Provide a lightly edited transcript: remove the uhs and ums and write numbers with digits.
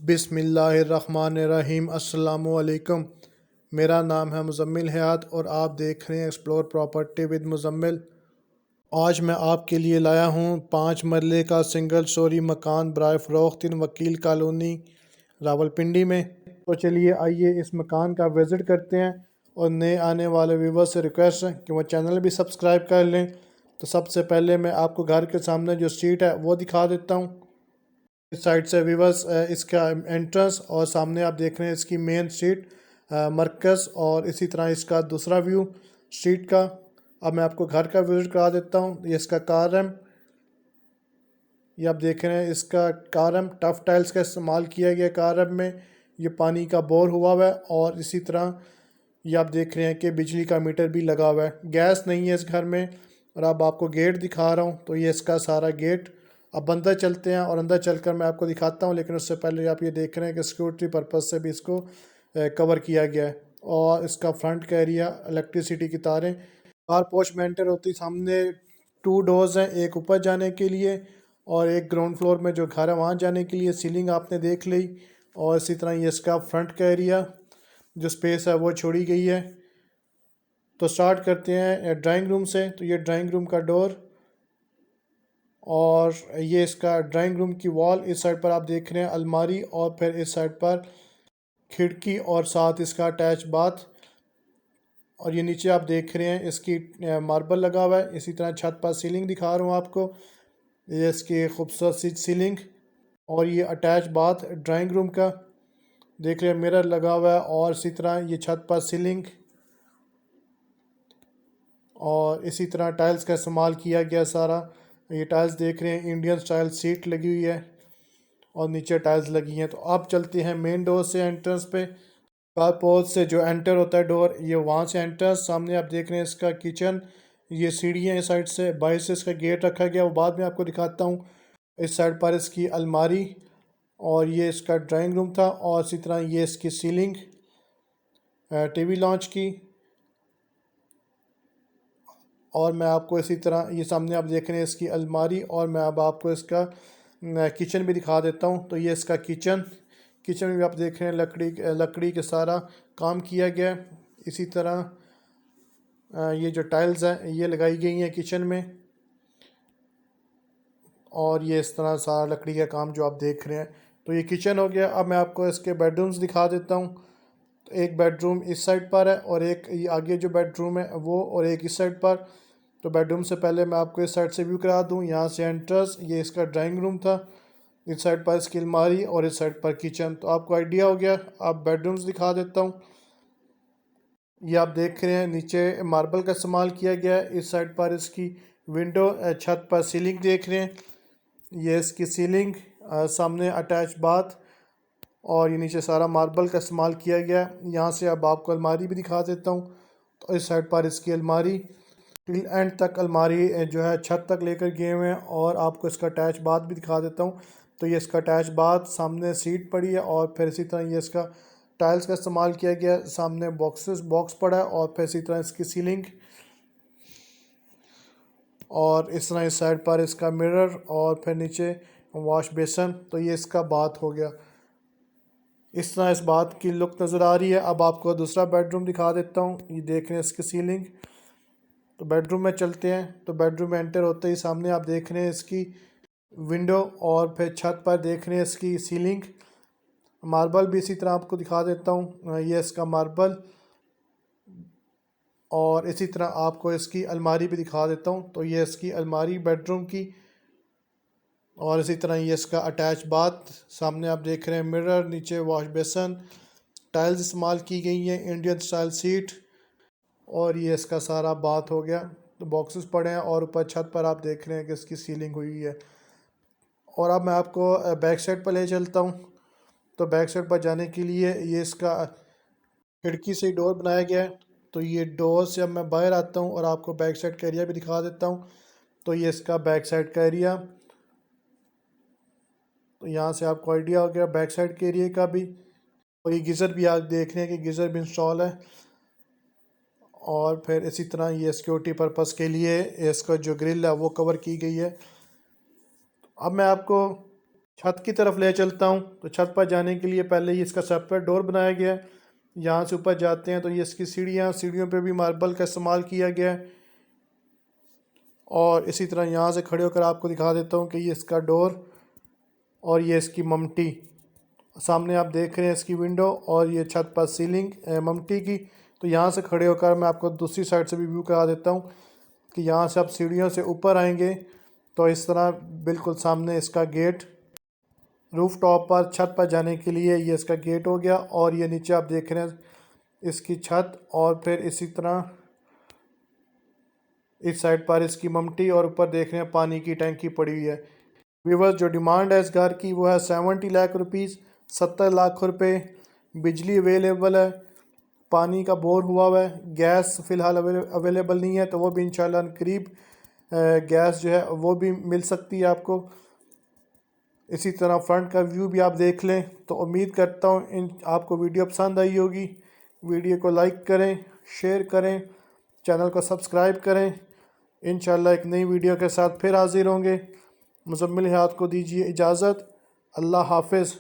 बिस्मिल्लाहिर्रहमानिर्रहीम। अस्सलामुअलैकुम। मेरा नाम है मुज़म्मिल हयात और आप देख रहे हैं एक्सप्लोर प्रॉपर्टी विद मुज़म्मिल। आज मैं आपके लिए लाया हूँ 5 मरले का सिंगल स्टोरी मकान बराए फ़रोख्त इन वकील कॉलोनी रावलपिंडी में। तो चलिए आइए इस मकान का विज़िट करते हैं और नए आने वाले व्यूवर्स से रिक्वेस्ट है कि वो चैनल भी सब्सक्राइब कर लें। तो सबसे पहले मैं आपको घर के सामने जो स्ट्रीट है वो दिखा देता हूँ। इस साइड से व्यूवर्स इसका एंट्रेंस और सामने आप देख रहे हैं इसकी मेन स्ट्रीट मरकज़, और इसी तरह इसका दूसरा व्यू स्ट्रीट का। अब मैं आपको घर का विजिट करा देता हूँ। ये इसका कारम, ये आप देख रहे हैं इसका कारम टफ टाइल्स का इस्तेमाल किया गया कारम में। ये पानी का बोर हुआ हुआ है और इसी तरह ये आप देख रहे हैं कि बिजली का मीटर भी लगा हुआ है। गैस नहीं है इस घर में। और अब आपको गेट दिखा रहा हूँ। तो ये इसका सारा गेट। अब अंदर चलते हैं और अंदर चलकर मैं आपको दिखाता हूँ, लेकिन उससे पहले आप ये देख रहे हैं कि सिक्योरिटी पर्पज़ से भी इसको कवर किया गया है। और इसका फ्रंट का एरिया इलेक्ट्रिसिटी की तारें। कार पोर्च में एंटर होती सामने 2 डोर्स हैं, एक ऊपर जाने के लिए और एक ग्राउंड फ्लोर में जो घर है वहाँ जाने के लिए। सीलिंग आपने देख ली। और इसी तरह ये इसका फ्रंट का एरिया जो स्पेस है वो छोड़ी गई है। तो स्टार्ट करते हैं ड्राइंग रूम से। तो ये ड्राइंग रूम का डोर और ये इसका ड्राइंग रूम की वॉल। इस साइड पर आप देख रहे हैं अलमारी और फिर इस साइड पर खिड़की और साथ इसका अटैच बाथ। और ये नीचे आप देख रहे हैं इसकी मार्बल लगा हुआ है। इसी तरह छत पर सीलिंग दिखा रहा हूँ आपको, ये इसकी खूबसूरत सी सीलिंग। और ये अटैच बाथ ड्राइंग रूम का देख रहे हैं, मिरर लगा हुआ है। और इसी तरह ये छत पर सीलिंग और इसी तरह टाइल्स का इस्तेमाल किया गया सारा। ये टाइल्स देख रहे हैं इंडियन स्टाइल सीट लगी हुई है और नीचे टाइल्स लगी हैं। तो अब चलते हैं मेन डोर से एंट्रेंस पे। कार पोर्च से जो एंटर होता है डोर, ये वहाँ से एंट्रेंस। सामने आप देख रहे हैं इसका किचन, ये सीढ़ियाँ इस साइड से, बाहर से इसका गेट रखा गया, वो बाद में आपको दिखाता हूँ। इस साइड पर इसकी अलमारी और ये इसका ड्राइंग रूम था। और इसी तरह ये इसकी सीलिंग टीवी लॉन्च की। और मैं आपको इसी तरह ये सामने आप देख रहे हैं इसकी अलमारी। और मैं अब आपको इसका किचन भी दिखा देता हूँ। तो ये इसका किचन, किचन में भी आप देख रहे हैं लकड़ी के सारा काम किया गया है। इसी तरह ये जो टाइल्स हैं ये लगाई गई हैं किचन में। और ये इस तरह सारा लकड़ी का काम जो आप देख रहे हैं। तो ये किचन हो गया। अब मैं आपको इसके बेडरूम्स दिखा देता हूँ। तो एक बेडरूम इस साइड पर है और एक ये आगे जो बेडरूम है वो, और एक इस साइड पर। तो बेडरूम से पहले मैं आपको इस साइड से व्यू करा दूँ। यहाँ से एंट्रेंस, ये इसका ड्राइंग रूम था। इस साइड पर इसकी अलमारी और इस साइड पर किचन। तो आपको आइडिया हो गया। अब बेडरूम्स दिखा देता हूँ। ये आप देख रहे हैं नीचे मार्बल का इस्तेमाल किया गया है। इस साइड पर इसकी विंडो, छत पर सीलिंग देख रहे हैं, ये इसकी सीलिंग, सामने अटैच बाथ। और ये नीचे सारा मार्बल का इस्तेमाल किया गया है। यहाँ से अब आपको अलमारी भी दिखा देता हूँ। तो इस साइड पर इसकी अलमारी, टिल एंड तक अलमारी जो है छत तक लेकर गए हुए हैं। और आपको इसका अटैच बाथ भी दिखा देता हूँ। तो ये इसका अटैच बाथ, सामने सीट पड़ी है और फिर इसी तरह ये इसका टाइल्स का इस्तेमाल किया गया है। सामने बॉक्स पड़ा है और फिर इसी तरह इसकी सीलिंग। और इस तरह इस साइड पर इसका मिरर और फिर नीचे वॉश बेसन। तो ये इसका बाथ हो गया। इस तरह इस बात की लुक नज़र आ रही है। अब आपको दूसरा बेडरूम दिखा देता हूँ। ये देख रहे हैं इसकी सीलिंग। तो बेडरूम में चलते हैं। तो बेडरूम में एंटर होते ही सामने आप देख रहे हैं इसकी विंडो और फिर छत पर देख रहे हैं इसकी सीलिंग। मार्बल भी इसी तरह आपको दिखा देता हूँ, ये इसका मार्बल। और इसी तरह आपको इसकी अलमारी भी दिखा देता हूँ। तो ये इसकी अलमारी बेडरूम की। और इसी तरह ये इसका अटैच बाथ, सामने आप देख रहे हैं मिरर, नीचे वॉश बेसन, टाइल्स इस्तेमाल की गई हैं, इंडियन स्टाइल सीट। और ये इसका सारा बाथ हो गया। तो बॉक्सेस पड़े हैं और ऊपर छत पर आप देख रहे हैं कि इसकी सीलिंग हुई है। और अब मैं आपको बैक साइड पर ले चलता हूँ। तो बैक साइड पर जाने के लिए ये इसका खिड़की से डोर बनाया गया है। तो ये डोर से अब मैं बाहर आता हूँ और आपको बैक साइड का एरिया भी दिखा देता हूँ। तो ये इसका बैक साइड का एरिया। तो यहाँ से आपको आइडिया हो गया बैक साइड के एरिया का भी। और ये गीज़र भी आप देख रहे हैं कि गीज़र भी इंस्टॉल है। और फिर इसी तरह ये सिक्योरिटी पर्पज़ के लिए इसका जो ग्रिल है वो कवर की गई है। अब मैं आपको छत की तरफ ले चलता हूँ। तो छत पर जाने के लिए पहले ही इसका सेपरेट डोर बनाया गया है। यहाँ से ऊपर जाते हैं तो ये इसकी सीढ़ियों पे भी मार्बल का इस्तेमाल किया गया है। और इसी तरह यहाँ से खड़े होकर आपको दिखा देता हूँ कि ये इसका डोर और ये इसकी ममटी सामने आप देख रहे हैं, इसकी विंडो और ये छत पर सीलिंग ममटी की। तो यहाँ से खड़े होकर मैं आपको दूसरी साइड से भी व्यू करा देता हूँ कि यहाँ से आप सीढ़ियों से ऊपर आएंगे तो इस तरह बिल्कुल सामने इसका गेट, रूफ टॉप पर छत पर जाने के लिए ये इसका गेट हो गया। और ये नीचे आप देख रहे हैं इसकी छत, और फिर इसी तरह इस साइड पर इसकी ममटी, और ऊपर देख रहे हैं पानी की टैंकी पड़ी हुई है। व्यूवर्स, जो डिमांड है इस घर की वो है 70 लाख रुपीज़, 70 लाख रुपए। बिजली अवेलेबल है, पानी का बोर हुआ है, गैस फ़िलहाल अवेलेबल नहीं है, तो वो भी इंशाल्लाह करीब गैस जो है वो भी मिल सकती है आपको। इसी तरह फ्रंट का व्यू भी आप देख लें। तो उम्मीद करता हूँ इन आपको वीडियो पसंद आई होगी। वीडियो को लाइक करें, शेयर करें, चैनल को सब्सक्राइब करें। इंशाल्लाह एक नई वीडियो के साथ फिर हाजिर होंगे। मुज़म्मिल हयात को दीजिए इजाज़त। अल्लाह हाफ़िज़।